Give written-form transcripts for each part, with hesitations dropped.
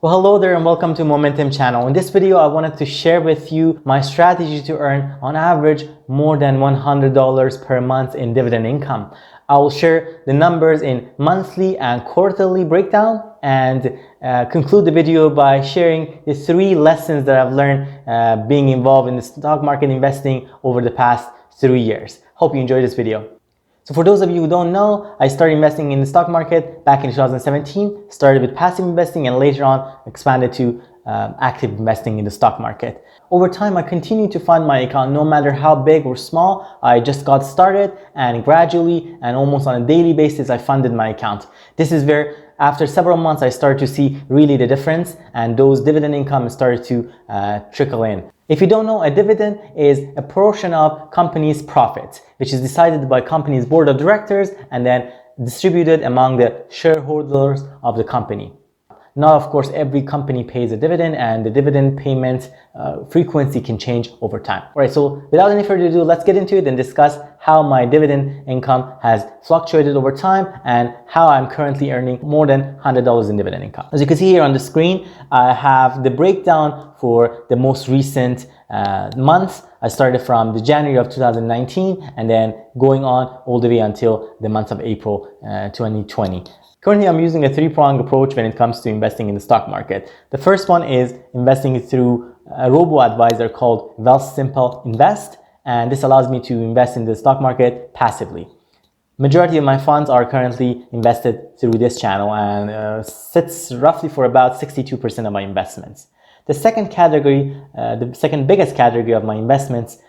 Well, hello there and welcome to Moementum channel. In this video, I wanted to share with you my strategy to earn on average more than $100 per month in dividend income. I will share the numbers in monthly and quarterly breakdown and conclude the video by sharing the 3 lessons that I've learned being involved in the stock market investing over the past 3 years. Hope you enjoyed this video. So for those of you who don't know, I started investing in the stock market back in 2017, started with passive investing and later on expanded to active investing in the stock market. Over time, I continued to fund my account no matter how big or small. I just got started and gradually and almost on a daily basis, I funded my account. This is where after several months, I started to see really the difference and those dividend income started to trickle in. If you don't know, a dividend is a portion of company's profits, which is decided by company's board of directors and then distributed among the shareholders of the company. Now, of course, every company pays a dividend and the dividend payment frequency can change over time. All right, so without any further ado, let's get into it and discuss how my dividend income has fluctuated over time and how I'm currently earning more than $100 in dividend income. As you can see here on the screen, I have the breakdown for the most recent months. I started from the January of 2019 and then going on all the way until the month of April 2020. Currently, I'm using a 3-pronged approach when it comes to investing in the stock market. The first one is investing through a robo-advisor called Wealthsimple Invest, and this allows me to invest in the stock market passively. Majority of my funds are currently invested through this channel and sits roughly for about 62% of my investments. The second category, the second biggest category of my investments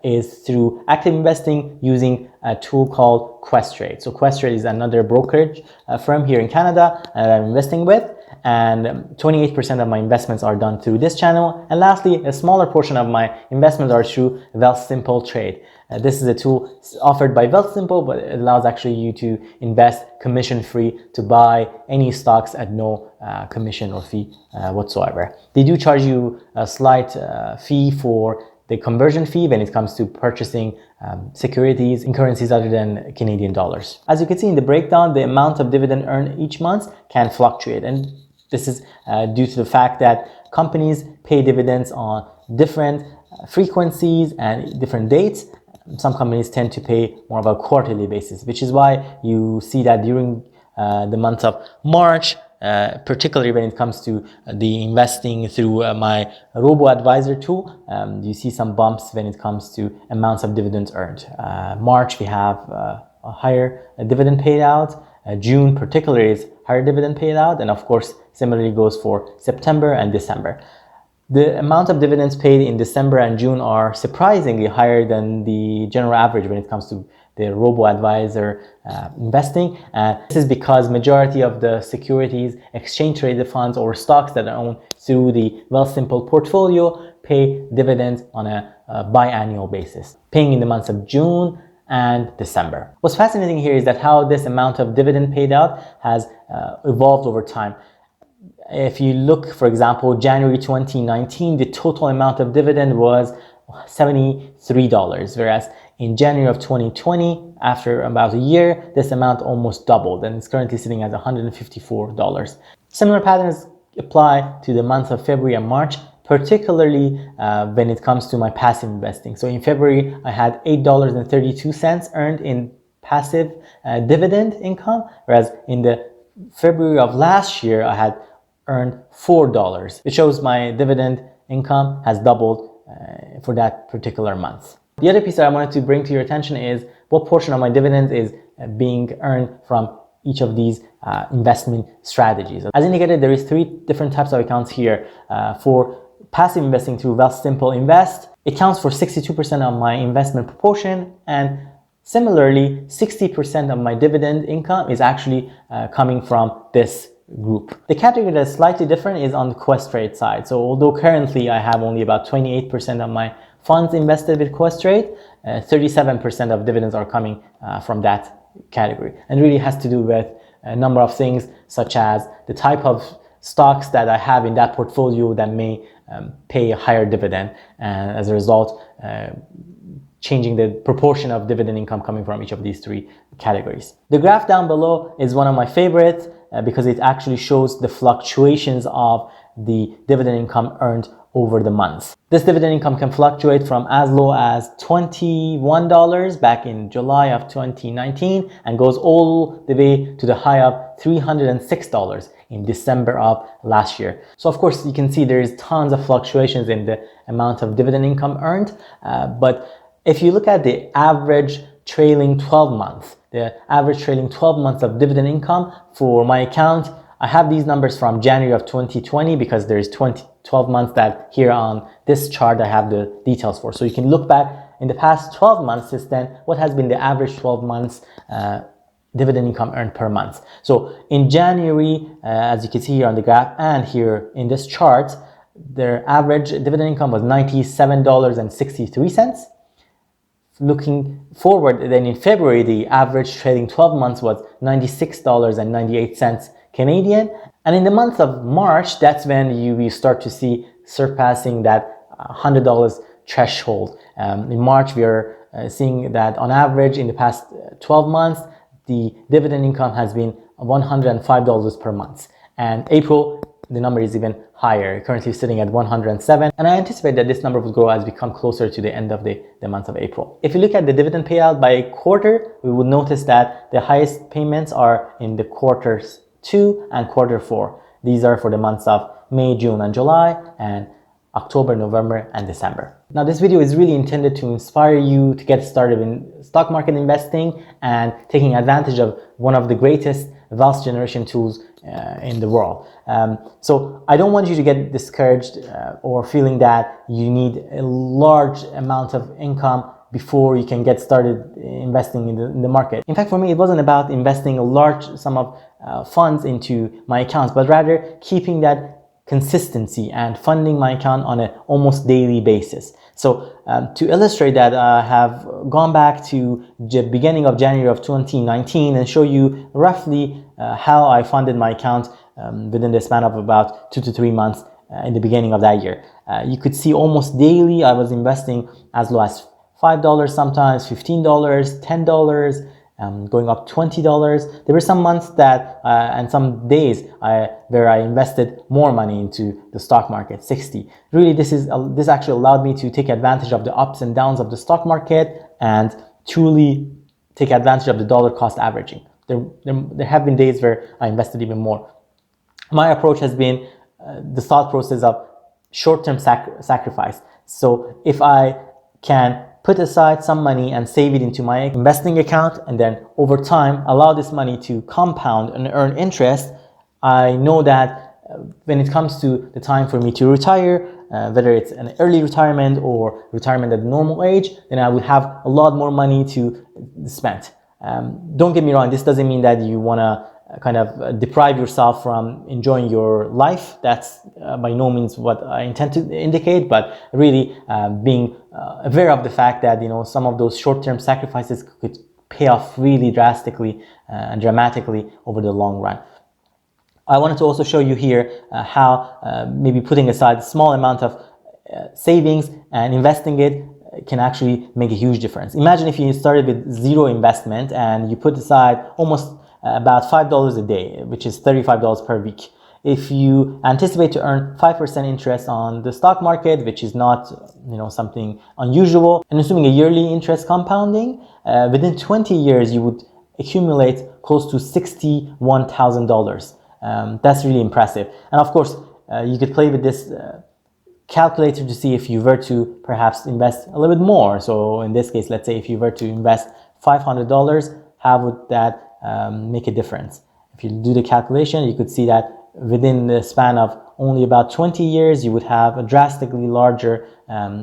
is through active investing using a tool called Questrade. So Questrade is another brokerage firm here in Canada that I'm investing with, and 28% of my investments are done through this channel. And lastly, a smaller portion of my investments are through Wealthsimple Trade. This is a tool offered by Wealthsimple, but it allows actually you to invest commission-free to buy any stocks at no commission or fee whatsoever. They do charge you a slight fee for the conversion fee when it comes to purchasing securities in currencies other than Canadian dollars. As you can see in the breakdown, the amount of dividend earned each month can fluctuate, and this is due to the fact that companies pay dividends on different frequencies and different dates. Some companies tend to pay more of a quarterly basis, which is why you see that during the month of March, particularly when it comes to the investing through my robo-advisor tool, you see some bumps when it comes to amounts of dividends earned. March, we have a higher dividend paid out. June particularly is higher dividend paid out, and of course, similarly goes for September and December. The amount of dividends paid in December and June are surprisingly higher than the general average when it comes to the robo-advisor investing. And this is because majority of the securities, exchange traded funds or stocks that are owned through the Wealthsimple portfolio pay dividends on a biannual basis, paying in the months of June and December. What's fascinating here is that how this amount of dividend paid out has evolved over time. If you look, for example, January 2019, the total amount of dividend was $73, whereas in January of 2020, after about a year, this amount almost doubled and it's currently sitting at $154. Similar patterns apply to the months of February and March, particularly when it comes to my passive investing. So in February, I had $8.32 earned in passive dividend income, whereas in the February of last year, I had earned $4. It shows my dividend income has doubled for that particular month. The other piece that I wanted to bring to your attention is what portion of my dividends is being earned from each of these investment strategies. As indicated, there is 3 different types of accounts here. For passive investing through Wealthsimple Invest, it counts for 62% of my investment proportion, and similarly, 60% of my dividend income is actually coming from this group. The category that's slightly different is on the Questrade side. So although currently I have only about 28% of my funds invested with Questrade, 37% of dividends are coming from that category, and really has to do with a number of things such as the type of stocks that I have in that portfolio that may pay a higher dividend, and as a result changing the proportion of dividend income coming from each of these 3 categories. The graph down below is one of my favorites. because it actually shows the fluctuations of the dividend income earned over the months. This dividend income can fluctuate from as low as $21 back in July of 2019 and goes all the way to the high of $306 in December of last year. So of course you can see there's tons of fluctuations in the amount of dividend income earned, but if you look at the average trailing 12 months, the average trailing 12 months of dividend income for my account, I have these numbers from January of 2020 because there's 12 months that here on this chart I have the details for. So you can look back in the past 12 months since then, what has been the average 12 months dividend income earned per month. So in January, as you can see here on the graph and here in this chart, their average dividend income was $97.63. Looking forward, then in February, the average trailing 12 months was $96.98 Canadian. And in the month of March, that's when you start to see surpassing that $100 threshold. In March, we are seeing that on average in the past 12 months, the dividend income has been $105 per month. And April, the number is even higher, currently sitting at 107. And I anticipate that this number will grow as we come closer to the end of the month of April. If you look at the dividend payout by quarter, we will notice that the highest payments are in the quarters 2 and quarter 4. These are for the months of May, June, and July, and October, November, and December. Now, this video is really intended to inspire you to get started in stock market investing and taking advantage of one of the greatest wealth generation tools in the world. So I don't want you to get discouraged or feeling that you need a large amount of income before you can get started investing in the market. In fact, for me, it wasn't about investing a large sum of funds into my accounts, but rather keeping that consistency and funding my account on an almost daily basis. So to illustrate that, I have gone back to the beginning of January of 2019 and show you roughly how I funded my account within the span of about 2 to 3 months in the beginning of that year. You could see almost daily I was investing as low as $5 sometimes, $15, $10, going up $20. There were some months that and some days where I invested more money into the stock market, 60. Really, this actually allowed me to take advantage of the ups and downs of the stock market and truly take advantage of the dollar cost averaging. There have been days where I invested even more. My approach has been the thought process of short-term sacrifice. So if I can put aside some money and save it into my investing account and then over time allow this money to compound and earn interest, I know that when it comes to the time for me to retire, whether it's an early retirement or retirement at a normal age, then I will have a lot more money to spend. Don't get me wrong, this doesn't mean that you want to kind of deprive yourself from enjoying your life. That's by no means what I intend to indicate, but really being aware of the fact that some of those short-term sacrifices could pay off really drastically and dramatically over the long run. I wanted to also show you here how maybe putting aside a small amount of savings and investing it can actually make a huge difference. Imagine if you started with zero investment and you put aside almost about $5 a day, which is $35 per week. If you anticipate to earn 5% interest on the stock market, which is not something unusual, and assuming a yearly interest compounding, within 20 years you would accumulate close to $61,000. That's really impressive. And of course, you could play with this calculator to see if you were to perhaps invest a little bit more. So in this case, let's say if you were to invest $500, how would that make a difference? If you do the calculation, you could see that within the span of only about 20 years, you would have a drastically larger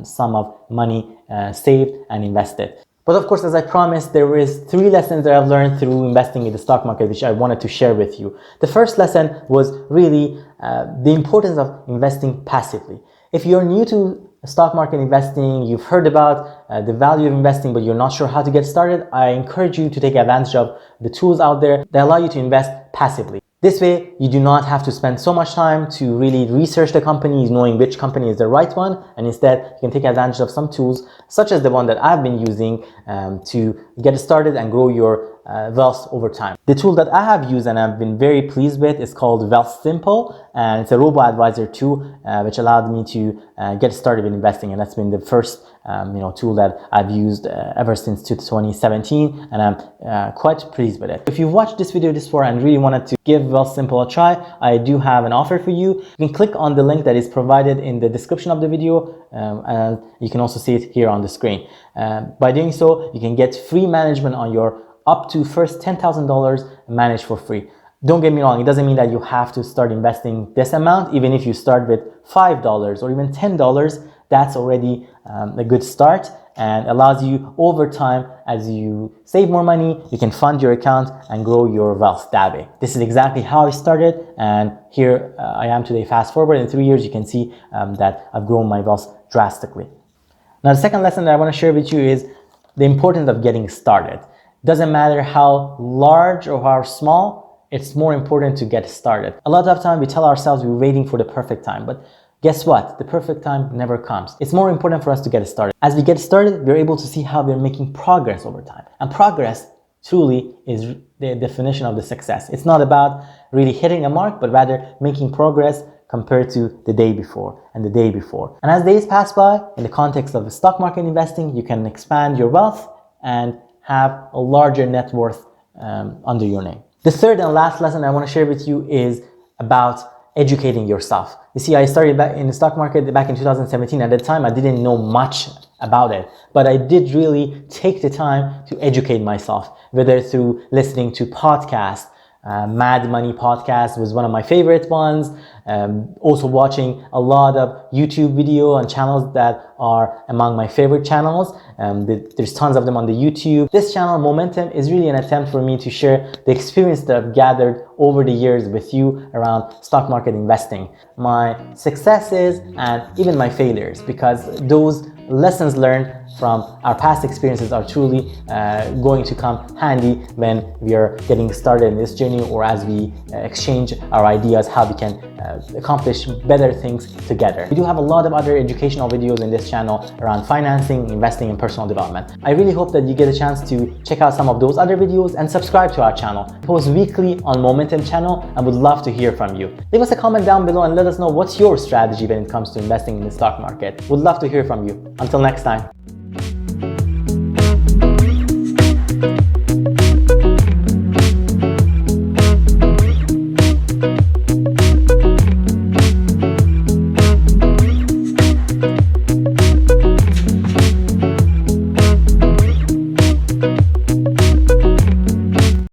sum of money saved and invested. But of course, as I promised, there is 3 lessons that I've learned through investing in the stock market, which I wanted to share with you. The first lesson was really the importance of investing passively. If you're new to stock market investing, you've heard about the value of investing, but you're not sure how to get started, I encourage you to take advantage of the tools out there that allow you to invest passively. This way, you do not have to spend so much time to really research the companies, knowing which company is the right one, and instead you can take advantage of some tools such as the one that I've been using to get started and grow your wealth over time. The tool that I have used and I've been very pleased with is called Wealthsimple, and it's a robo-advisor tool which allowed me to get started in investing, and that's been the first tool that I've used ever since 2017, and I'm quite pleased with it. If you've watched this video this far and really wanted to give Wealthsimple a try, I do have an offer for you. You can click on the link that is provided in the description of the video, and you can also see it here on the screen. By doing so, you can get free management on your up to first $10,000 managed for free. Don't get me wrong, it doesn't mean that you have to start investing this amount. Even if you start with $5 or even $10, that's already a good start, and allows you over time, as you save more money, you can fund your account and grow your wealth that way. This is exactly how I started, and here I am today. Fast forward in 3 years, you can see that I've grown my wealth drastically. Now, the second lesson that I want to share with you is the importance of getting started. Doesn't matter how large or how small, it's more important to get started. A lot of time we tell ourselves we're waiting for the perfect time, but guess what? The perfect time never comes. It's more important for us to get started. As we get started, we're able to see how we're making progress over time. And progress truly is the definition of the success. It's not about really hitting a mark, but rather making progress compared to the day before and the day before. And as days pass by, in the context of the stock market investing, you can expand your wealth and have a larger net worth under your name. The third and last lesson I want to share with you is about educating yourself. You see, I started back in the stock market back in 2017. At the time, I didn't know much about it, but I did really take the time to educate myself, whether through listening to podcasts. Mad Money podcast was one of my favorite ones. Also watching a lot of YouTube video and channels that are among my favorite channels. There's tons of them on the YouTube. This channel, Moementum, is really an attempt for me to share the experience that I've gathered over the years with you around stock market investing. My successes and even my failures, because those lessons learned from our past experiences are truly going to come handy when we are getting started in this journey, or as we exchange our ideas how we can accomplish better things together. We do have a lot of other educational videos in this channel around financing, investing, and personal development. I really hope that you get a chance to check out some of those other videos and subscribe to our channel. I post weekly on Moementum channel and would love to hear from you. Leave us a comment down below and let us know what's your strategy when it comes to investing in the stock market. Would love to hear from you. Until next time.